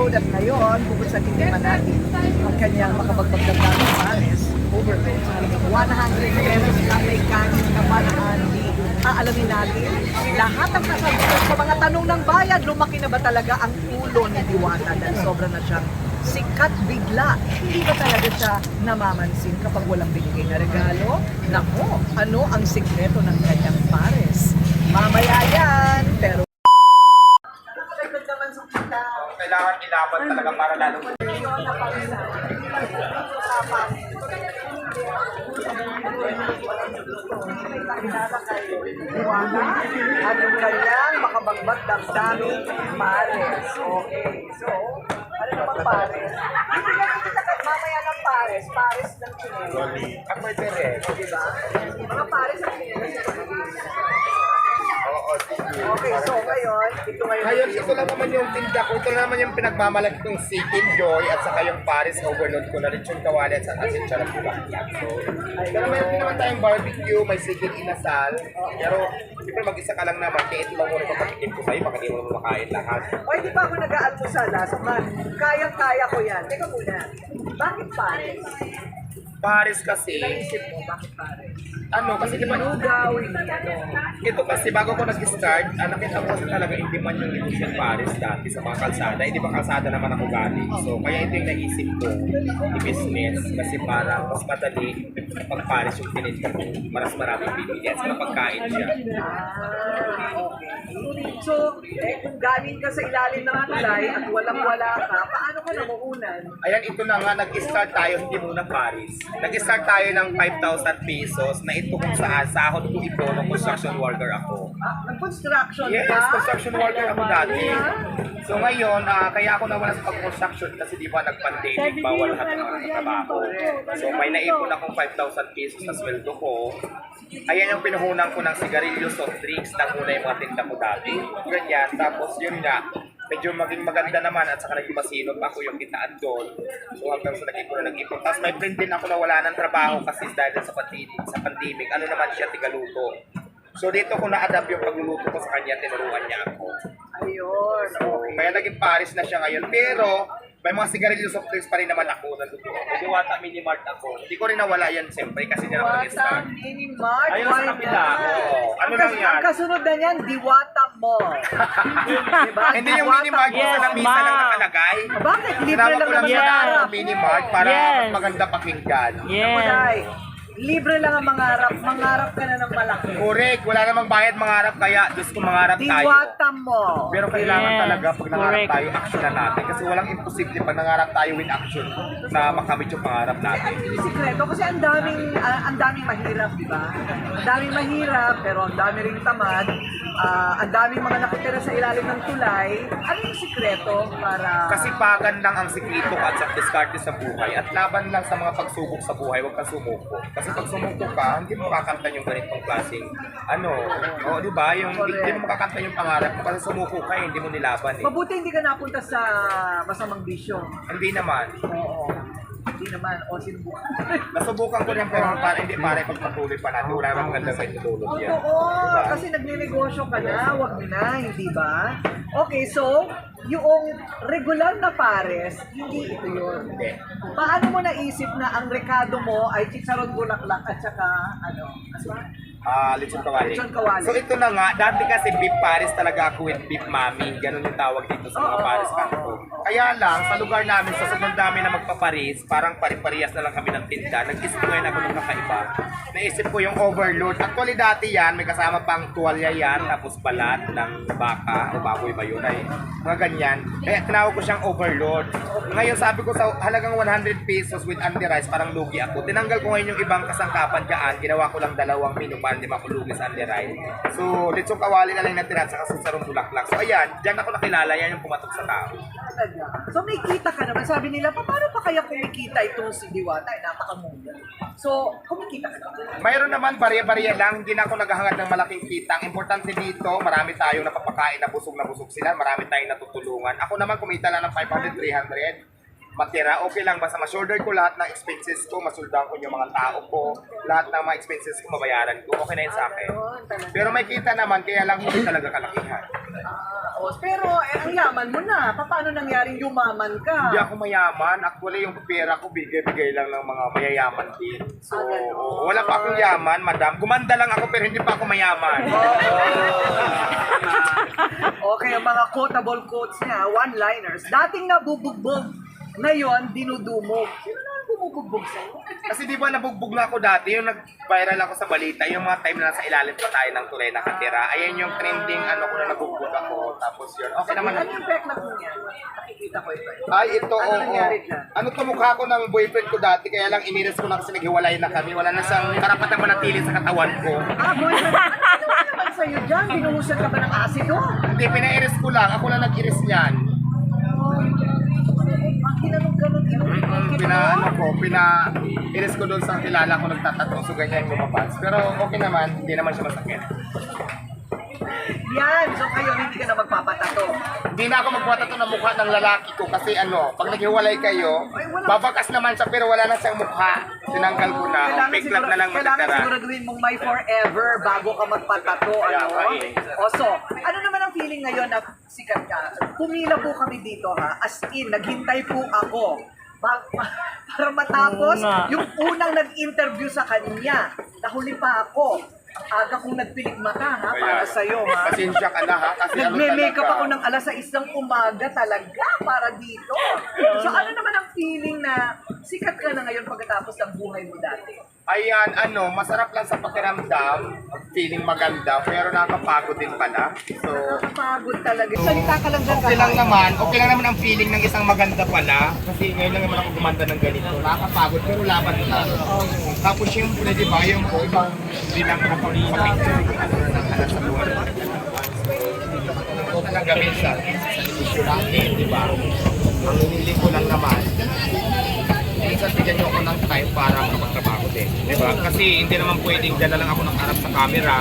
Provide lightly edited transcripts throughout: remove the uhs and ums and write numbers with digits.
overload at ngayon, bukod sa titingnan natin, ang kanyang makapagbagdagdag ng pares, overload sa halagang 100 pesos na may kanin naman ang aalamin natin. Lahat ng kasagutan sa mga tanong ng bayad, lumaki na ba talaga ang ulo ni Diwata dahil sobra na siyang sikat bigla. Hindi ba talaga siya namamansin kapag walang binigay na regalo? Nako, ano ang sikreto ng kanyang pares? Mamaya yan, pero Kailangan ilaban talaga para lalo. At yung kanyang makabagbag damdaming pares. Okay, so, ano naman pares? Hindi na kita mamaya ng pares, pares ng chinelo. Ako ito rin. Diba? Mga pares ng chinelo. Oo. Okay, so ngayon, ito ngayon. Ngayon, ito lang naman yung tinda ko. Ito lang naman yung pinagmamalaki kong Sikin Joy at saka yung Paris Overload ko na lechon kawali at saka asin charap bulaklak. So, ito naman yung naman tayong barbecue, may Sikin Inasal. Pero, siyempre mag-isa ka lang naman. Kaya ito lang muna papatikin ko sa'yo. Baka di mo makain lahat. O, hindi pa ako nag-aalmusal, ha? Kayang-kaya ko yan. Teka muna, bakit pares? Paris kasi, Naisip mo, bakit pares? ano, kasi di ba Lugaw, hindi ano. ito kasi bago ko nag-start, nakita ko kasi talaga hindi man yung negosyo Paris dati sa mga kalsada. Hindi ba kalsada naman ako galing. So, kaya ito yung naisip ko, i-business. Kasi para mas madali pag Paris yung tininda ko, mas maraming bibili at saka pagkain siya. Okay. So, kung galing ka sa ilalim ng tulay at walang-wala ka, paano ka namuunan? Ayan, ito na nga, nag-start tayo, hindi muna Paris. Nag-start tayo ng 5,000 pesos na ito kung saan sahod ko ito ng construction worker ako. Construction Yes, ba? construction worker ako dati. So ngayon, kaya ako nawala sa pag-construction kasi di ba nag-pandemic, bawal lahat ng mga trabaho. So may naipon akong 5,000 pesos sa sweldo ko. Ayan yung pinuhunan ko ng sigarilyo, soft drinks, nanguna yung mga tinda ko dati. Ganyan, tapos yun nga, medyo maging maganda naman at saka naging masinop ako yung kitaan doon. So hanggang sa nag-ipon na nag-ipon. Tapos may friend din ako na wala ng trabaho kasi dahil sa pandemic, ano naman siya, tigaluto. So dito ko na-adapt yung pagluluto ko sa kanya, tinuruan niya ako. Ayun, okay. Kaya naging Paris na siya ngayon. Pero may mga sigarilyo soft drinks pa rin naman ako na totoo. May Diwata Mini Mart ako. Hindi ko rin nawala yan siyempre kasi hindi na ako Diwata nag-start. Mini Mart. Ayun sa kapila. Oo. Ano lang yan? Ang kasunod na niyan, Diwata Mall. Diba? Hindi yung mini mart ko sa lamisa lang nakalagay. Bakit? Libre Tinawag lang ko lang naman siya ang na mini mart para mas maganda pakinggan. Kulay. Libre lang ang mangarap. Mangarap ka na ng malaki. Correct. Wala namang bayad mangarap kaya Diyos ko mangarap tayo. Diwata Mall. Pero kailangan talaga pag nangarap tayo, action na natin. Kasi walang imposible pag nangarap tayo with action na makamit yung pangarap natin. Yung sikreto kasi ang daming mahirap, di ba? Ang daming mahirap, pero ang dami ring tamad. Ang daming mga nakitira sa ilalim ng tulay. Ano yung sikreto para... Kasipagan lang ang sikreto at sa diskarte sa buhay at laban lang sa mga pagsubok sa buhay, huwag kang sumuko. Kasi pag sumuko ka, hindi mo makakanta yung ganitong klaseng di ba? Hindi mo makakanta yung pangarap mo kasi sumuko ka, hindi mo nilaban eh. Mabuti hindi ka napunta sa masamang bisyo. Hindi naman. Oo. Hindi naman. O sinubukan. Nasubukan ko rin pero hindi pare pagpatuloy pa natin. Wala namang ganda sa itutulog yan. Oo, Diba? kasi nagnenegosyo ka na, wag mo na, hindi ba? Okay, so, yung regular na pares, hindi ito yun. Hindi. Paano mo naisip na ang rekado mo ay chicharon bulaklak at saka, Lechon kawali. Lechon kawali. So ito na nga, dati kasi beef pares talaga ako with beef mami. Ganun yung tawag dito sa mga pares kanto. Kaya lang, sa lugar namin, sa sobrang dami na magpaparis, parang pari-parehas na lang kami ng tinda. Nag-isip ngayon ako ng kakaiba. Naisip ko yung overload. Actually dati yan, may kasama pang tuwalya yan, tapos balat ng baka, o baboy ba yun ay mga ganyan. Kaya tinawag ko siyang overload. Ngayon sabi ko sa halagang 100 pesos with Andy Rice, parang lugi ako. Tinanggal ko ngayon yung ibang kasangkapan dyan, ginawa ko lang 2 menu para hindi makulugi sa Andy Rice. So, lechon kawali na lang natira sa kasasarong bulaklak. So ayan, dyan ako nakilala, yan yung pumatok sa tao. So may kita ka naman. Sabi nila, paano pa kaya kumikita itong si Diwata? Ay, napakamuga. So, kumikita ka naman. Mayroon naman, barya-barya lang. Hindi na ako naghahangad ng malaking kita. Ang importante dito, marami tayong napapakain na busog sila. Marami tayong natutulungan. Ako naman, kumita lang ng 500, 300. Matira, okay lang. Basta ma-shoulder ko lahat ng expenses ko. Masuldan ko yung mga tao ko. Lahat ng mga expenses ko, mabayaran ko. Okay na yun sa akin. Pero may kita naman, kaya lang hindi talaga kalakihan. Pero ang yaman mo na. Paano nangyaring yumaman ka? Hindi ako mayaman. Actually, yung pera ko bigay-bigay lang ng mga mayayaman din. So, wala pa akong yaman, madam. Gumanda lang ako pero hindi pa ako mayaman. Okay, ang mga quotable quotes niya, one-liners. Dating nabubugbog, ngayon dinudumog. Sino na bumubugbog sa'yo? Kasi di ba nabugbog na ako dati, yung nag-viral ako sa balita, yung mga time na nasa ilalim pa tayo ng tulay nakatira. Ayan yung trending ano ko na nabugbog ako. Tapos yun, okay naman. Ano yung pek na po niya? Nakikita ko ito. Ay, ito, Ano nangyari dyan? Ano to mukha ko ng boyfriend ko dati, kaya lang iniris ko na kasi naghiwalay na kami. Wala na siyang karapatang manatili sa katawan ko. Boyfriend, ano naman sa'yo dyan? Binuhusan ka ba ng asido? Hindi, pinairis ko lang. Ako lang nag-iris niyan. Ang ginanong-ganon, Pinairis ko doon sa kilala ko nagtatato. So, ganyan yung lumabas. Pero okay naman, hindi naman siya masakit. Yan, so kayo hindi ka na magpapatato. Hindi na ako magpatato ng mukha ng lalaki ko kasi pag naghiwalay kayo, babakas naman siya pero wala na siyang mukha. Tinanggal ko na. Fake lang na lang Kailangan matitira. siguraduhin mong may forever bago ka magpatato. So, ano naman ang feeling ngayon na sikat ka? Pumila po kami dito ha, as in, naghintay po ako. Para matapos, yung unang nag-interview sa kanya, nahuli pa ako. Aga kong nagpilig mata ha, para sa'yo ha. Pasensya ka na ha. Kasi Nagme-makeup ako ng alas 6 ng umaga talaga para dito. So ano naman ang feeling na sikat ka na ngayon pagkatapos ng buhay mo dati? Ayan, masarap lang sa pakiramdam, feeling maganda, pero nakakapagod din pala. So, Nakakapagod talaga. Salita ka lang dyan. okay lang naman ang feeling ng isang maganda pala. Kasi ngayon lang naman ako gumanda ng ganito. Nakakapagod, pero laban lang. Tapos syempre, di ba, yung ibang hindi lang nakapag-picture kung ano na nakalat sa buhay. Ito talaga minsan, sa negosyo natin, di ba? Ang hinili ko lang naman, minsan bigyan nyo ako ng time para makapagtrabaho din. Diba? Kasi hindi naman pwedeng dyan na lang ako nakaharap sa camera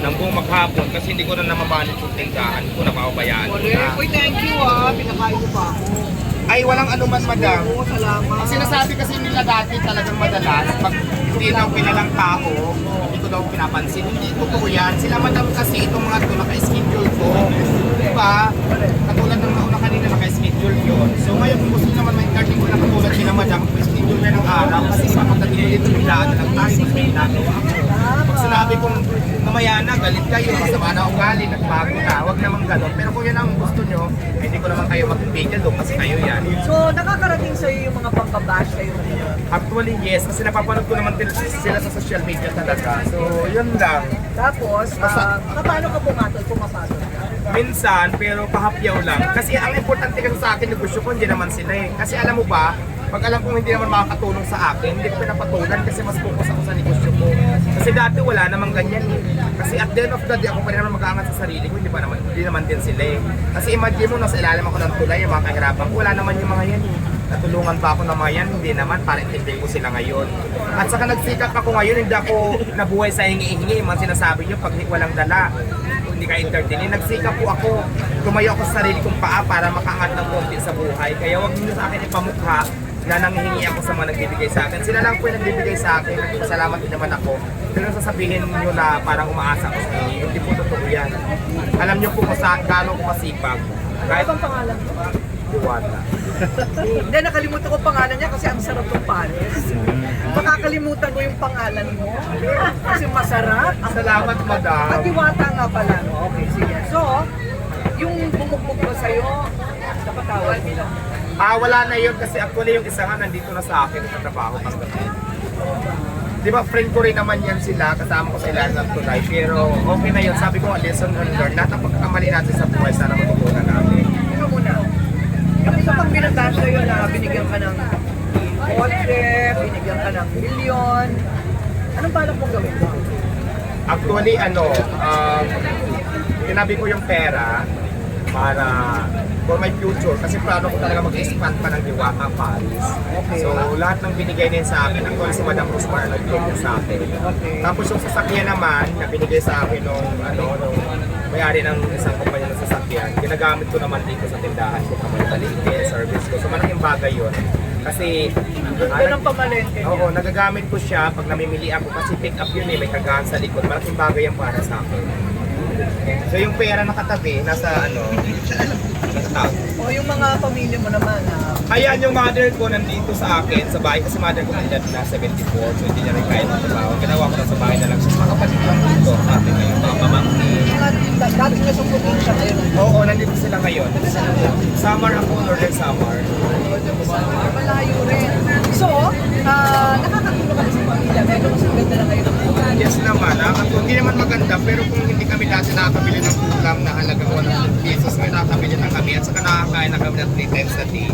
ng buong maghapon kasi hindi ko na namamanit yung tindahan ko, napapabayaan ko na. Uy, thank you ha. Pinakain mo pa ako. Ay, walang anuman, madam. Oo, salamat. Ang sinasabi kasi nila dati talagang madalas, pag hindi daw kilalang tao, hindi ko daw pinapansin. Hindi totoo yan. Sila madam kasi itong mga ito naka-schedule ko. Diba? Katulad ng nauna kanina naka-schedule yun. So ngayon kung gusto naman ma-entertain ko na katulad sila madam, schedule na ng araw kasi sa pagdating dito biglaan na lang tayo, mas may ginagawa ako. Pag sinabi kong mamaya na, galit kayo, masama na ugali, nagbago na, huwag naman gano'n. Pero kung yan ang gusto nyo, hindi ko naman kayo mag-bigyan doon kasi kayo yan. So, nakakarating sa'yo yung mga pangbabash kayo ngayon? Actually, yes, kasi napapanood ko naman sila sa social media talaga. So, yun lang. Tapos, paano ka pumapatol ka? Minsan, pero kahapyaw lang. Kasi ang importante kasi sa akin, negosyo ko, hindi naman sila eh. Kasi alam mo ba, pag alam kong hindi naman makakatulong sa akin, hindi ko pinapatulan kasi mas focus ako sa negosyo ko. Kasi dati wala namang ganyan eh. Kasi at the end of the day, ako pa rin naman mag-aangat sa sarili ko, hindi naman din sila eh. Kasi imagine mo, nasa ilalim ako ng tulay, yung mga kahirapan ko, wala naman yung mga yan eh. Natulungan pa ako ng mga yan, hindi naman, para intindihin ko sila ngayon. At saka nagsikap ako ngayon, hindi ako nabuhay sa hingi-hingi, mga sinasabi nyo, pag walang dala, hindi ka entertainin. Nagsikap po ako, tumayo ako sa sarili kong paa para makaangat ng konti sa buhay. Kaya huwag niyo sa akin ipamukha na nanghihingi ako sa mga nagbibigay sa akin. Sila lang po yung nagbibigay sa akin, nagpasalamat din naman ako. Pero sasabihin nyo na parang umaasa ko sa inyo, hindi po totoo yan. Alam nyo po kung gaano ko masipag. Kahit Ano bang pangalan mo? Diwata. Hindi, nakalimutan ko pangalan niya kasi ang sarap ng panis. Makakalimutan mo yung pangalan mo kasi masarap. Salamat, madam. Diwata nga pala, no? Okay, sige. So, yung bumugbog ba sa'yo, napatawad nila? Wala na yun kasi actually yung isa nga nandito na sa akin sa trabaho pagdating. Di ba friend ko rin naman yan sila, kasama ko sa ilalim ng tulay. Pero okay na yun, sabi ko lesson learned. Lahat ng pagkakamali natin sa buhay, sana matutunan natin. Ikaw muna. Yung isa pang binantahan sa'yo na binigyan ka ng kotse, binigyan ka ng milyon. Anong balak mong gawin mo? Actually, tinabi ko yung pera para for my future kasi plano ko talaga mag-expand pa ng Diwata Paris. Okay. So lahat ng binigay niya sa akin, actually si Madam Rosmar nag-give niya sa akin. Okay. Tapos yung sasakyan naman na binigay sa akin nung may-ari ng isang kumpanya ng sasakyan, ginagamit ko naman dito sa tindahan ko, pamalingke, service ko. So malaking bagay yun. Kasi Doon ang pamalengke niya. oo, nagagamit ko siya pag namimili ako kasi pick up yun eh, may kagahan sa likod. Malaking bagay yan para sa akin. So yung pera nakatabi, nasa ano, nasa tao. O yung mga pamilya mo naman, Ayan, yung mother ko nandito sa akin, sa bahay, kasi mother ko nandito na 74, so hindi niya rin kaya ng trabaho. Ginawa ko na sa bahay na lang siya. Mga kapatid lang dito, atin na yung mga pamangkin. dati nga sa probinsya ngayon. Oo, nandito sila ngayon. Samar ako, Northern Samar. Malayo rin. So, nakakatulong kami sa pamilya. Medyo mas maganda na kayo ng buhay. Yes naman, hindi naman maganda, pero kung hindi kami dati nakakabili ng ulam na halaga 100 pesos, may nakakabili na kami at saka nakakain na kami ng 3 times a day.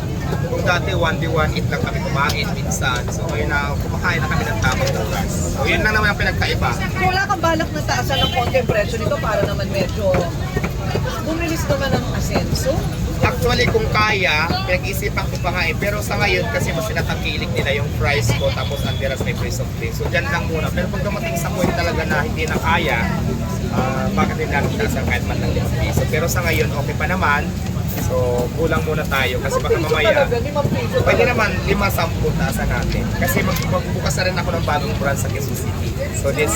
Kung dati 1 eat lang kami kumain minsan, so ngayon na kumakain na kami ng tamang oras. So yun lang naman ang pinagkaiba. So, wala kang balak na taasan ng konti ang presyo nito para naman medyo bumilis naman ang asenso. Actually, kung kaya, pinag-isipan ko pa nga eh. Pero sa ngayon, kasi mas pinatangkilik nila yung price ko, tapos Anderas may price of things. So, dyan lang muna. Pero pag dumating sa point talaga na hindi na kaya, bakit din namin nasa kahit man lang 5 piso. Pero sa ngayon, okay pa naman. So, kulang muna tayo kasi baka mamaya. Pwede naman 5-10 taasan natin. Kasi magbubukas na rin ako ng bagong branch sa Quezon City. So this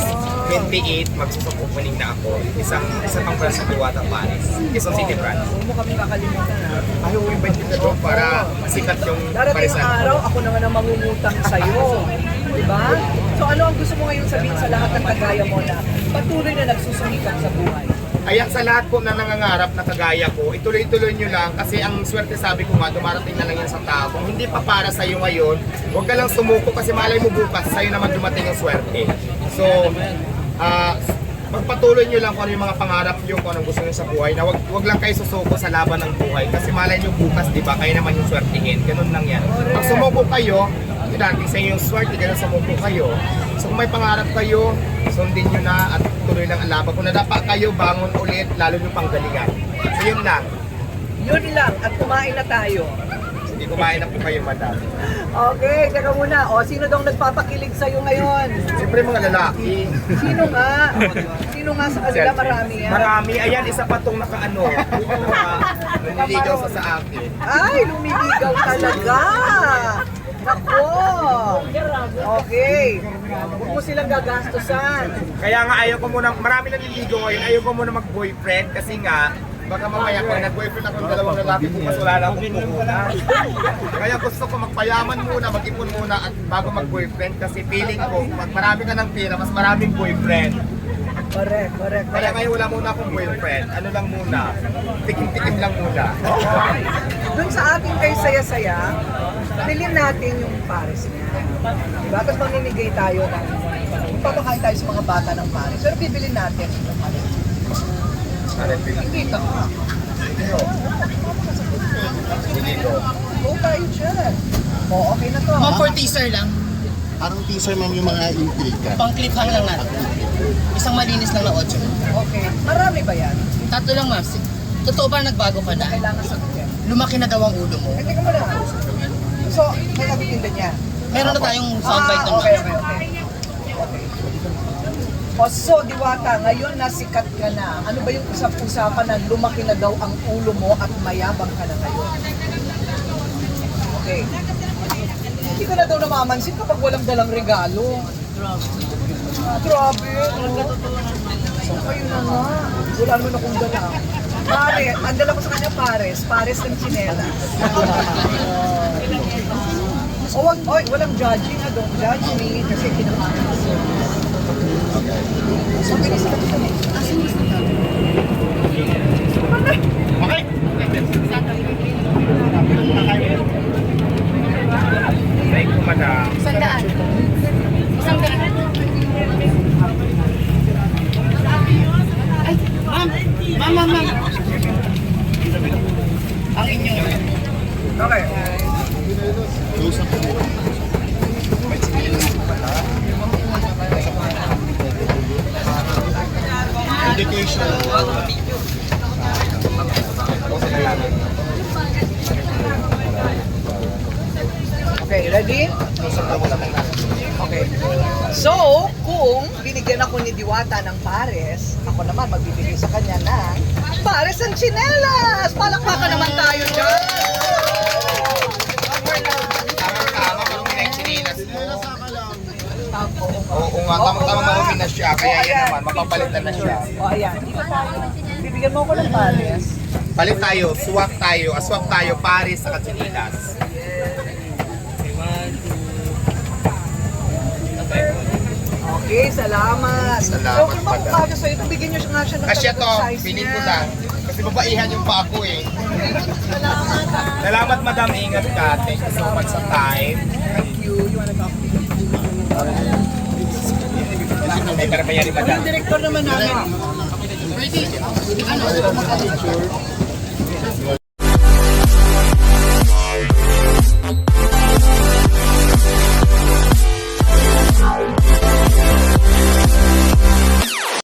28, magsusok opening na ako. Isa pang branch sa Diwata, Paris. Quezon City branch. Huwag mo kami kakalimutan ha. Ayaw mo invite kita doon para sikat yung Darating parisan. ang araw, ako naman ang mangungutang sa'yo. Diba? So ano ang gusto mo ngayon sabihin sa lahat ng kagaya mo na patuloy na nagsusumikap sa buhay? Ayan, sa lahat po na nangangarap na kagaya ko, ituloy-tuloy nyo lang kasi ang swerte sabi ko nga, dumarating na lang yan sa tao. Kung hindi pa para sa'yo ngayon, huwag ka lang sumuko kasi malay mo bukas, sa'yo naman dumating yung swerte. So, magpatuloy nyo lang kung ano yung mga pangarap nyo, kung anong gusto nyo sa buhay, na wag lang kayo susuko sa laban ng buhay kasi malay nyo bukas, di ba, kayo naman yung swertihin. Ganun lang yan. Pag sumuko kayo, darating sa inyo yung swerte, ganun sumuko kayo. So kung may pangarap kayo, sundin nyo na at tuloy lang ang laban. Kung nadapa kayo, bangon ulit, lalo nyo pang galingan. So yun lang. Yun lang, at kumain na tayo. Hindi kumain na po kayo, madam. Okay, teka muna. O, sino daw nagpapakilig sa'yo ngayon? Siyempre mga lalaki. Sino nga? Sino nga sa kanila? Marami yan. Marami. Ayan, isa pa tong nakaano. Naniligaw sa akin. Ay, lumiligaw talaga. Nako. Okay. Huwag mo silang gagastusan. Kaya nga ayaw ko muna, marami naniligaw ngayon, ayaw ko muna mag-boyfriend kasi nga, baka mamaya kung nag-boyfriend ako ng dalawang lalaki, bukas wala lang akong puhunan. Kaya gusto ko magpayaman muna, mag-ipon muna at bago mag-boyfriend kasi feeling ko, pag marami ka ng pera, mas maraming boyfriend. Correct. Kaya ngayon wala muna akong boyfriend, ano lang muna, tikim-tikim lang muna. Doon sa ating kay Saya-Saya, bilhin natin yung Paris niya. Diba? Tapos mamimigay tayo ng, papakain tayo sa mga bata ng Paris. Pero bibilin natin yung Paris. Dito. Dito. Go tayo dyan. O, okay na to. Mga for teaser lang. Parang teaser ma'am yung mga intriga. Pang cliffhang lang natin. Isang malinis lang na 8. Okay. Marami ba yan? 3 lang ma'am. Totoo ba nagbago ka na? Kailangan sagutin. Lumaki na daw ang ulo mo. Hindi ka muna. So, may nabitinda niya. Meron na tayong soundbite ng Okay. ma'am. O so, Diwata, ngayon nasikat ka na. Ano ba yung usap-usapan na lumaki na daw ang ulo mo at mayabang ka na ngayon? Okay. Hindi ka na daw namamansin kapag walang dalang regalo. Grabe. So, kayo na nga. Wala naman akong dala. Pare, ang dala ko sa kanya pares ng chinela. O wag, oy, walang judging ha, don't judge me kasi kinakain ko. So, bilis ka dito. Okay. Thank you, madam. Sandaan. Isang daan. Ay, ma'am. Ang inyo. Okay. Close up po. Indication. Okay, ready? Okay. So, kung binigyan ako ni Diwata ng pares, ako naman magbibigay sa kanya ng pares ng tsinelas! Palakpakan naman tayo dyan! Tama-tama, marumi na yung chinilas mo. Kaya sa ka lang. Oo nga, tama-tama marumi na siya. Kaya yan ayan. naman, mapapalitan na siya. O, ayan. Dito tayo. Bibigyan mo ko ng pares. Palit tayo, swap tayo, Paris sa Chinilas. Okay, salamat. Salamat, Okay, madam. bakit sa'yo? Ito, bigyan niyo nga siya ng Kasi ito, size piling niya. ko lang. Kasi babaihan yung pa ako eh. Salamat, ha. Salamat madam, ingat ka. Thank you so much sa time. Thank you. You wanna talk? May para pa yan ni madam. Yung director naman namin. Ano?